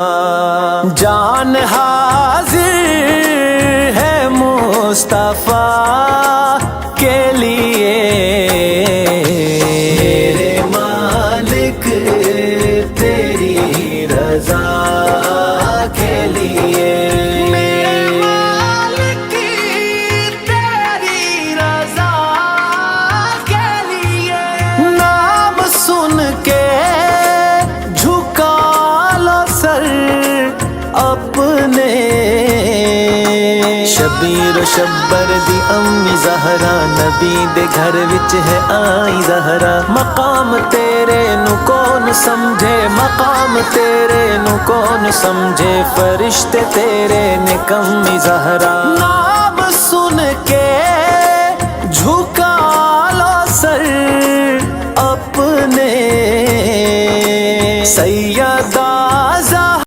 जान हाजिर है मुस्तफा के लिए, मेरे मालिक तेरी रजा के लिए, मेरे मालिक तेरी रजा के लिए। नाम सुन के झुका लो सर अपने, शबीर शब्बर दी अम्मी ज़हरा, नबी दे घर विच है आई ज़हरा। मकाम तेरे नु कौन समझे, मकाम तेरे नु कौन समझे, फरिश्ते तेरे ने कम्मी ज़हरा। नाम सुन के झुका लो सर अपने, सैयद